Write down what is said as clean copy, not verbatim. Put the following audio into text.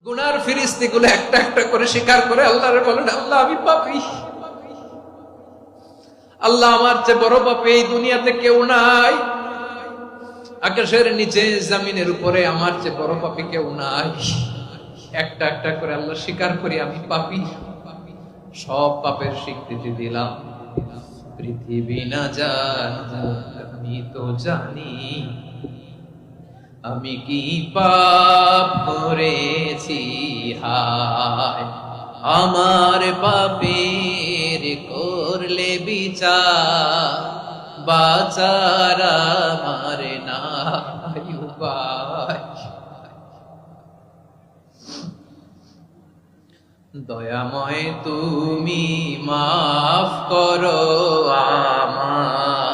গুনার ফিরিস্তিগুলো একটা একটা করে স্বীকার করে আল্লাহরে বলেন, আল্লাহ আমি পাপী, আল্লাহ আমার চেয়ে বড় পাপী এই দুনিয়াতে কেউ নাই, আকাশের নিচে জমিনের উপরে আমার চেয়ে বড় পাপী কেউ নাই। একটা একটা করে আল্লাহ স্বীকার করি আমি পাপী, সব পাপের স্বীকৃতি দিলাম। পৃথিবী না জানো আমি তো জানি, আমি কি পাপ করেছি, হায় আমার পাপের করলে বিচার, বাঁচার আমার নাই উপায়। দয়াময় তুমি মাফ করো আমায়।